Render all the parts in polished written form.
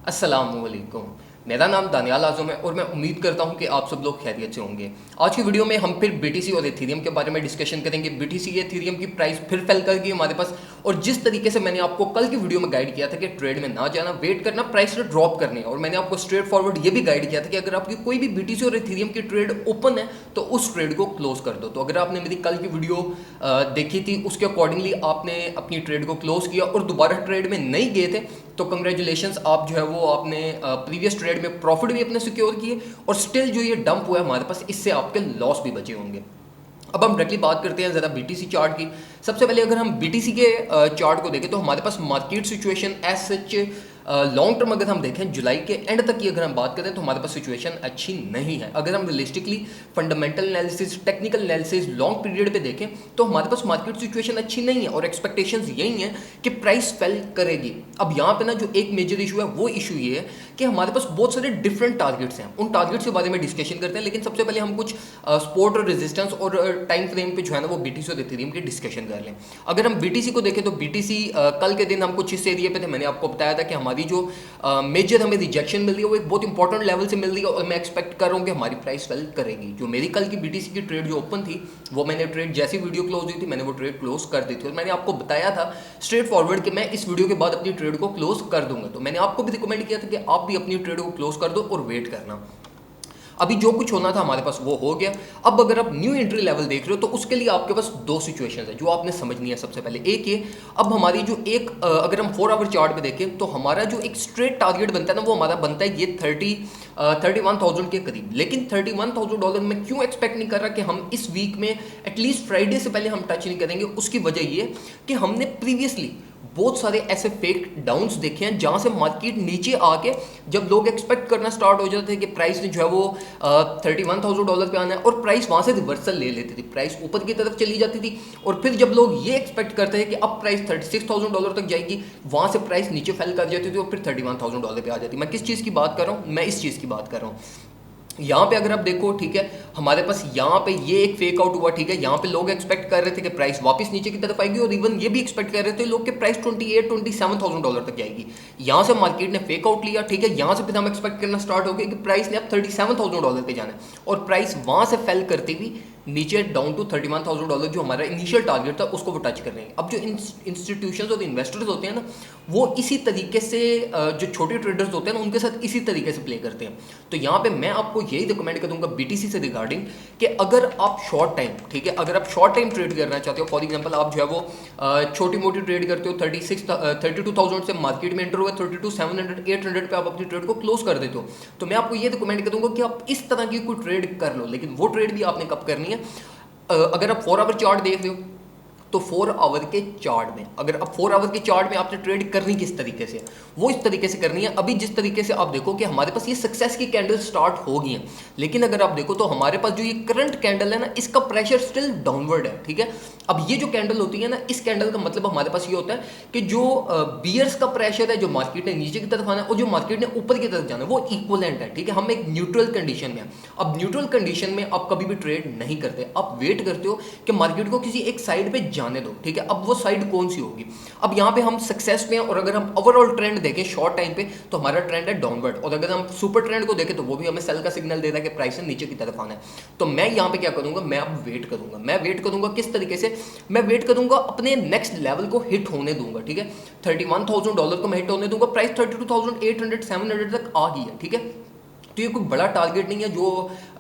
अस्सलामुअलैकुम। मेरा नाम दानियाल आज़म है और मैं उम्मीद करता हूं कि आप सब लोग खैरियत से होंगे। आज की वीडियो में हम फिर बीटीसी और एथेरियम के बारे में डिस्कशन करेंगे। बीटीसी एथेरियम की प्राइस फिर फेल कर गई हमारे पास, और जिस तरीके से मैंने आपको कल की वीडियो में गाइड किया था कि ट्रेड में ना जाना, वेट करना, प्राइस रेट ड्रॉप करनी है, और मैंने आपको स्ट्रेट फॉरवर्ड ये भी गाइड किया था कि अगर आपकी कोई भी बीटीसी और एथेरियम की ट्रेड ओपन है तो उस ट्रेड को क्लोज कर दो। तो अगर आपने मेरी कल की वीडियो देखी थी, उसके अकॉर्डिंगली आपने अपनी ट्रेड को क्लोज किया और दोबारा ट्रेड में नहीं गए थे, तो कंग्रेचुलेशंस, आप जो है वो आपने प्रीवियस ट्रेड में प्रॉफिट भी अपने सिक्योर किए, और स्टिल जो ये डंप हुआ है हमारे पास, इससे आपके लॉस भी बचे होंगे। अब हम डायरेक्टली बात करते हैं ज़रा बीटीसी चार्ट की। सबसे पहले अगर हम बीटीसी के चार्ट को देखें तो हमारे पास market situation as such long term अगर हम देखें जुलाई के एंड तक की अगर हम बात करें तो हमारे पास सिचुएशन अच्छी नहीं है। अगर हम realistically fundamental analysis, technical analysis, long period पे देखें तो हमारे पास मार्केट सिचुएशन अच्छी नहीं है, और एक्सपेक्टेशंस यही हैं कि प्राइस फेल करेगी। अब यहाँ पे ना जो एक मेजर इशू है वो इशू ये है कि हमारे पास बहुत सारे डिफरेंट टारगेट्स हैं। उन टारगेट्स के बारे में डिस्कशन करते हैं, लेकिन सबसे पहले हम कुछ सपोर्ट और रेजिस्टेंस और टाइम फ्रेम पे जो है ना वो बीटीसी और एथेरियम की डिस्कशन कर लें। अगर हम बीटीसी को देखें तो बीटीसी कल के दिन हम कुछ इस एरिया पे थे, मैंने आपको बताया था कि हमारी जो मेजर हमें रिजेक्शन मिल रही है वो एक बहुत इंपॉर्टेंट लेवल से मिल रही है, और मैं एक्सपेक्ट कर रहा हूँ कि हमारी प्राइस फेल करेगी। जो मेरी कल की बीटीसी की ट्रेड जो ओपन थी, वो मैंने ट्रेड जैसी वीडियो क्लोज हुई थी मैंने वो ट्रेड क्लोज कर दी थी, और मैंने आपको बताया था स्ट्रेट फॉरवर्ड कि मैं इस वीडियो के बाद अपनी ट्रेड को क्लोज कर दूंगा। तो मैंने आपको भी रिकमेंड किया था कि आप भी अपनी ट्रेड को क्लोज कर दो और वेट करना। अभी जो कुछ होना था हमारे पास वो हो गया। अब अगर आप न्यू एंट्री लेवल देख रहे हो तो उसके लिए आपके पास दो सिचुएशंस है जो आपने समझनी है। सबसे पहले एक ये, अब हमारी जो एक अगर हम 4 आवर चार्ट पे देखें तो हमारा जो एक स्ट्रेट टारगेट बनता है ना वो हमारा बनता है ये 31,000 के करीब। लेकिन $31,000 में क्यों एक्सपेक्ट नहीं कर रहा कि हम इस वीक में एटलीस्ट फ्राइडे से पहले हम टच नहीं करेंगे? उसकी वजह ये कि हमने प्रीवियसली बहुत सारे ऐसे फेक डाउन्स देखे हैं जहां से मार्केट नीचे आके जब लोग एक्सपेक्ट करना स्टार्ट हो जाते थे कि प्राइस ने जो है वो $31,000 पे आना है, और प्राइस वहां से रिवर्सल ले लेती थी, प्राइस ऊपर की तरफ चली जाती थी। और फिर जब लोग ये एक्सपेक्ट करते हैं कि अब प्राइस $36,000 तक जाएगी, वहां से प्राइस नीचे फेल कर जाती थी और फिर $31,000 पे आ जाती। मैं किस चीज़ की बात कर रहा हूँ? मैं इस चीज़ की बात कर रहा हूँ। यहाँ पे अगर आप देखो, ठीक है, हमारे पास यहाँ पे ये एक फेक आउट हुआ, ठीक है, यहाँ पे लोग एक्सपेक्ट कर रहे थे कि प्राइस वापस नीचे की तरफ आएगी, और इवन ये भी एक्सपेक्ट कर रहे थे लोग कि प्राइस $27,000 तक जाएगी। यहाँ से मार्केट ने फेक आउट लिया, ठीक है, यहाँ से फिर हम एक्सपेक्ट करना स्टार्ट हो गए कि प्राइस ने अब $37,000 पे जाना है, और प्राइस वहाँ से फेल करती हुई नीचे डाउन टू $31,000 जो हमारा इनिशियल टारगेट था उसको वो टच कर रहे हैं। अब जो इंस्टीट्यूशंस और इन्वेस्टर्स होते हैं ना, वो इसी तरीके से जो छोटे ट्रेडर्स होते हैं ना उनके साथ इसी तरीके से प्ले करते हैं। तो यहाँ पे मैं आपको यही रिकमेंड करूँगा बीटीसी से रिगार्डिंग कि अगर आप शॉर्ट टाइम, ठीक है, अगर आप शॉर्ट टाइम ट्रेड करना चाहते हो, फॉर एग्जाम्पल आप जो है वो छोटी मोटी ट्रेड करते हो, 32,000 से मार्केट में एंटर हुआ, 32,700 800 पे आप अपनी ट्रेड को क्लोज कर देते हो, तो मैं आपको ये रिकमेंड करूँगा कि आप इस तरह की कोई ट्रेड कर लो। लेकिन वो ट्रेड भी आपने कब करनी है? अगर आप 4 आवर चार्ट देख रहे हो तो 4 आवर के चार्ट में, अगर अब 4 आवर के चार्ट में आपने ट्रेड करनी किस तरीके से, वो इस तरीके से करनी है। अभी जिस तरीके से आप देखो कि हमारे पास ये सक्सेस की कैंडल स्टार्ट हो गई है, लेकिन अगर आप देखो तो हमारे पास जो ये करंट कैंडल है ना, इसका प्रेशर स्टिल डाउनवर्ड है, ठीक है। अब ये जो कैंडल होती है ना, इस कैंडल का मतलब हमारे पास ये होता है कि जो बियर्स का प्रेशर है, जो मार्केट ने नीचे की तरफ आना है और जो मार्केट ने ऊपर की तरफ जाना है, वो इक्वलेंट है, ठीक है। हम एक न्यूट्रल कंडीशन में हैं। अब न्यूट्रल कंडीशन में आप कभी भी ट्रेड नहीं करते, आप वेट करते हो कि मार्केट को किसी एक साइड पे जाने दो, ठीक है। अब वो साइड कौन सी होगी? अब यहाँ पे हम सक्सेस में हैं, और अगर हम ओवरऑल ट्रेंड देखें शॉर्ट टाइम पे तो हमारा ट्रेंड है डाउनवर्ड, और अगर हम सुपर ट्रेंड को देखें तो वो भी हमें सेल का सिग्नल दे रहा है कि प्राइस नीचे की तरफ आना है। तो मैं यहाँ पे क्या करूंगा? मैं अब वेट करूंगा। मैं वेट करूंगा किस तरीके से? मैं वेट करूंगा अपने नेक्स्ट लेवल को हिट होने दूंगा, ठीक है। $31,000 को मैं हिट होने दूंगा, प्राइस 32,800 700 तक आ गई है, ठीक है। तो ये कोई बड़ा टारगेट नहीं है जो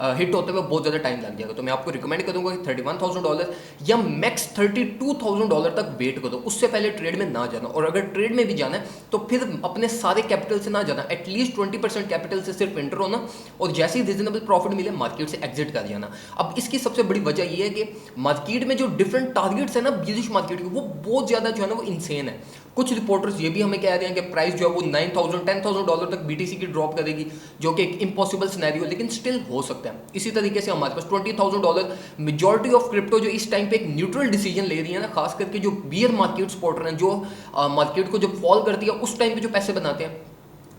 हिट होते हुए बहुत ज़्यादा टाइम लग जाएगा। तो मैं आपको रिकमेंड करूंगा कि $31,000 या मैक्स $32,000 तक वेट करो, उससे पहले ट्रेड में ना जाना। और अगर ट्रेड में भी जाना है तो फिर अपने सारे कैपिटल से ना जाना, एटलीस्ट 20% कैपिटल से सिर्फ एंटर होना, और जैसे ही रिजनेबल प्रॉफिट मिले मार्केट से एग्जिट कर जाना। अब इसकी सबसे बड़ी वजह यह है कि मार्केट में जो डिफरेंट टारगेट्स है ना बियरिश मार्केट के, वो बहुत ज़्यादा जो है ना वो इंसेन है। कुछ रिपोर्टर्स ये भी हमें कह रहे हैं कि प्राइस जो है वो $9,000 $10,000 तक बीटीसी की ड्रॉप करेगी, जो कि एक इम्पॉसिबल सिनेरियो, लेकिन स्टिल हो सकता है। इसी तरीके से हमारे पास $20,000 मेजॉरिटी ऑफ क्रिप्टो जो इस टाइम पे एक न्यूट्रल डिसीजन ले रही है ना, खास करके जो बियर मार्केट सपोर्टर हैं, जो मार्केट को जब फॉल करती है उस टाइम पे जो पैसे बनाते हैं,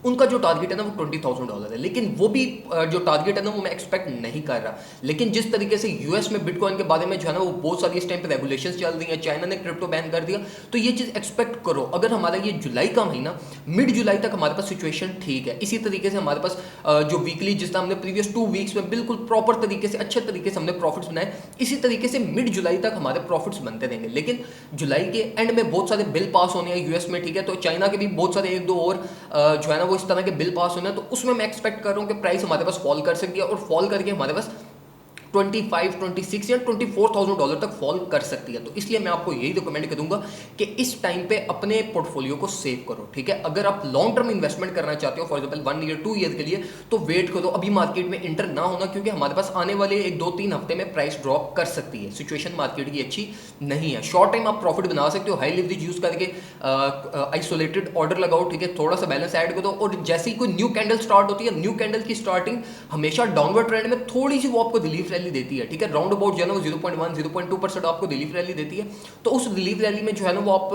उनका जो टारगेट है ना वो $20,000 है, लेकिन वो भी जो टारगेट है ना वो मैं एक्सपेक्ट नहीं कर रहा। लेकिन जिस तरीके से यूएस में बिटकॉइन के बारे में जो है ना वो बहुत सारी इस टाइम पे रेगुलेशंस चल रही हैं, चाइना ने क्रिप्टो बैन कर दिया, तो ये चीज़ एक्सपेक्ट करो। अगर हमारा ये जुलाई का महीना, मिड जुलाई तक हमारे पास सिचुएशन ठीक है, इसी तरीके से हमारे पास जो वीकली, जिस तरह हमने प्रीवियस 2 वीक्स में बिल्कुल प्रॉपर तरीके से, अच्छे तरीके से हमने प्रॉफिट्स बनाए, इसी तरीके से मिड जुलाई तक हमारे प्रॉफिट्स बनते रहेंगे। लेकिन जुलाई के एंड में बहुत सारे बिल पास होने हैं यूएस में, ठीक है, तो चाइना के भी बहुत सारे 1-2 और जो है ना वो इस तरह के बिल पास होने हैं, तो उसमें मैं एक्सपेक्ट कर रहा हूँ कि प्राइस हमारे पास फॉल कर सकती है, और फॉल करके हमारे पास 25, 26 या $24,000 तक फॉल कर सकती है। तो इसलिए मैं आपको यही रिकमेंड करूंगा कि इस टाइम पे अपने पोर्टफोलियो को सेव करो, ठीक है। अगर आप लॉन्ग टर्म इन्वेस्टमेंट करना चाहते हो, फॉर एग्जांपल 1 ईयर 2 ईयर के लिए, तो वेट करो, अभी मार्केट में इंटर ना होना, क्योंकि हमारे पास आने वाले 1-2-3 हफ्ते में प्राइस ड्रॉप कर सकती है, सिचुएशन मार्केट की अच्छी नहीं है। शॉर्ट टाइम आप प्रॉफिट बना सकते हो, हाई लिवरेज यूज करके आइसोलेटेड ऑर्डर लगाओ, ठीक है, थोड़ा सा बैलेंस ऐड करो, और जैसे ही कोई न्यू कैंडल स्टार्ट होती है, न्यू कैंडल की स्टार्टिंग हमेशा डाउनवर्ड ट्रेंड में थोड़ी सी वो आपको रिलीफ रैली देती है, ठीक है, राउंड अबाउट जो है ना वो 0.1-0.2% आपको रिलीफ रैली देती है। तो उस रिलीफ रैली में जो है ना वो आप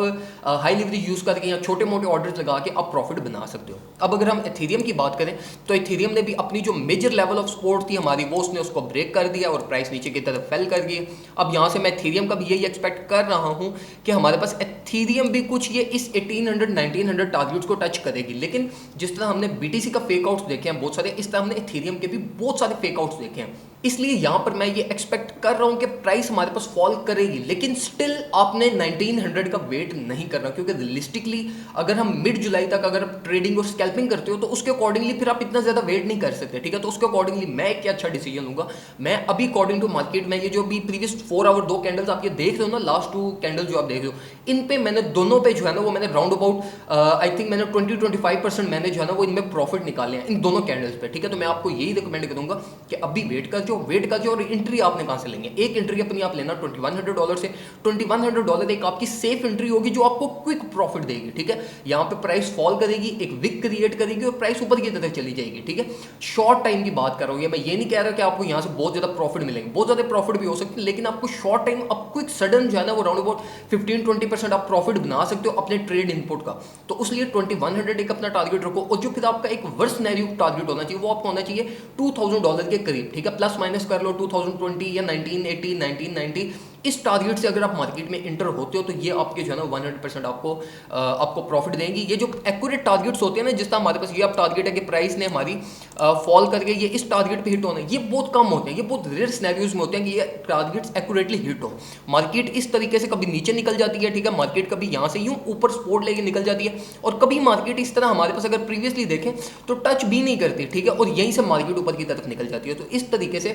हाई लिवरेज यूज करके या छोटे मोटे ऑर्डर्स लगा के आप प्रॉफिट बना सकते हो। अब अगर हम एथेरियम की बात करें, तो एथेरियम ने भी अपनी जो मेजर लेवल ऑफ सपोर्ट थी हमारी, वो उसने उसको ब्रेक कर दिया और प्राइस नीचे की तरफ फेल कर गई। अब यहाँ से मैं एथेरियम का भी यही एक्सपेक्ट कर रहा हूँ कि हमारे पास एथेरियम भी कुछ ये इस 1800-1900 टारगेट्स को टच करेगी। लेकिन जिस तरह हमने बीटीसी का फेक आउट्स देखे हैं बहुत सारे, इस तरह हमने एथेरियम के भी बहुत सारे फेक आउट्स देखे हैं। इसलिए यहां पर मैं ये एक्सपेक्ट कर रहा हूं कि प्राइस हमारे पास फॉल करेगी, लेकिन स्टिल आपने 1900 का वेट नहीं करना, क्योंकि रियलिस्टिकली अगर हम मिड जुलाई तक अगर आप ट्रेडिंग और स्कैल्पिंग करते हो, तो उसके अकॉर्डिंगली फिर आप इतना ज्यादा वेट नहीं कर सकते, ठीक है। तो उसके अकॉर्डिंगली मैं क्या अच्छा डिसीजन लूंगा, मैं अभी अकॉर्डिंग टू मार्केट में ये जो भी प्रीवियस 4 आवर 2 कैंडल्स आप ये देख रहे हो ना, लास्ट 2 कैंडल जो आप देख रहे हो, इन पे मैंने दोनों पे जो है ना वो मैंने राउंड अबाउट आई थिंक मैंने 20-25% मैंने जो है ना वो इनमें प्रॉफिट निकाले हैं इन दोनों कैंडल्स पे, ठीक है। तो मैं आपको यही रिकमेंड करूंगा कि अभी वेट कर जो और एंट्री आपने कहां से लेंगे, एक एंट्री अपनी आप लेना $2100 से। $2100 एक आपकी सेफ एंट्री होगी जो आपको क्विक प्रॉफिट देगी, ठीक है। यहां पे प्राइस फॉल करेगी, एक विक क्रिएट करेगी और प्राइस ऊपर की तरफ चली जाएगी, ठीक है। शॉर्ट टाइम की बात कर रहा हूं, मैं ये नहीं कह रहा कि आपको यहां से बहुत ज्यादा प्रॉफिट मिलेंगे, बहुत ज्यादा प्रॉफिट भी हो सकते हैं, लेकिन आपको शॉर्ट टाइम अब क्विक सडन जो है ना वो राउंड अबाउट 15-20% आप प्रॉफिट बना सकते हो अपने ट्रेड इनपुट का। तो उसलिए 2100 एक अपना टारगेट रखो, और जो फिर आपका एक वर्स्ट सिनेरियो टारगेट होना चाहिए वो आपको होना चाहिए $2000 के करीब, ठीक है। प्लस माइनस कर लो 2020 या 1980 1990, इस टारगेट से अगर आप मार्केट में इंटर होते हो तो ये आपके जो है ना 100% आपको प्रॉफिट देंगी। ये जो एक्यूरेट टारगेट्स होते हैं ना, जिस तरह हमारे पास ये आप टारगेट है कि प्राइस ने हमारी फॉल करके ये इस टारगेट पे हिट होना है, ये बहुत कम होते हैं, ये बहुत रेयर सिनेरियोज में होते हैं कि ये टारगेट्स एक्यूरेटली हिट हो। मार्केट इस तरीके से कभी नीचे निकल जाती है, ठीक है, मार्केट कभी यहाँ से यूं ऊपर सपोर्ट लेके निकल जाती है, और कभी मार्केट इस तरह हमारे पास अगर प्रीवियसली देखें तो टच भी नहीं करती, ठीक है, और यहीं से मार्केट ऊपर की तरफ निकल जाती है। तो इस तरीके से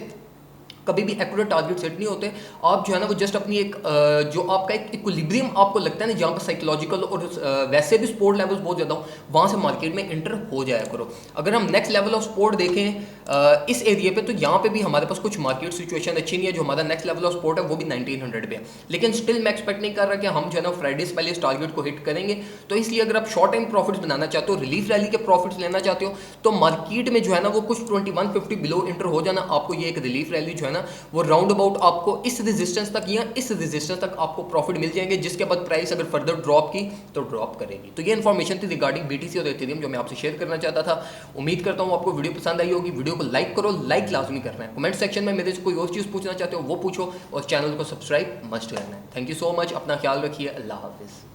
कभी भी एक्यूरेट टारगेट सेट नहीं होते। आप जो है ना वो जस्ट अपनी एक जो आपका एक इक्विलिब्रियम आपको लगता है ना, जहाँ पर साइकोलॉजिकल और वैसे भी सपोर्ट लेवल्स बहुत ज़्यादा हो, वहाँ से मार्केट में इंटर हो जाया करो। अगर हम नेक्स्ट लेवल ऑफ सपोर्ट देखें इस एरिया पे, तो यहाँ पे भी हमारे पास कुछ मार्केट सिचुएशन अच्छी नहीं है। जो हमारा नेक्स्ट लेवल ऑफ सपोर्ट है वो भी 1900 पे है, लेकिन स्टिल मैं एक्सपेक्ट नहीं कर रहा कि हम जो है ना फ्राइडे से पहले इस टारगेट को हिट करेंगे। तो इसलिए अगर आप शॉर्ट टाइम प्रॉफिट्स बनाना चाहते हो, रिलीफ रैली के प्रॉफिट्स लेना चाहते हो, तो मार्केट में जो है ना वो कुछ 2150 बिलो इंटर हो जाना, आपको ये एक रिलीफ रैली जो है ना वो राउंड अबाउट आपको इस रेजिस्टेंस तक या इस रेजिस्टेंस तक आपको प्रॉफिट मिल जाएंगे, जिसके बाद प्राइस अगर फर्दर ड्रॉप की तो ड्रॉप करेगी। तो ये इन्फॉर्मेशन थी रिगार्डिंग बीटीसी और एथेरियम जो मैं आपसे शेयर करना चाहता था। उम्मीद करता हूं आपको वीडियो पसंद आई होगी। वीडियो को लाइक करो, लाइक लाजमी करना है। कमेंट सेक्शन में मेरे से कोई और चीज़ पूछना चाहते हो वो पूछो, और चैनल को सब्सक्राइब मस्ट करना है। थैंक यू सो मच, अपना ख्याल रखिए, अल्लाह हाफिज़।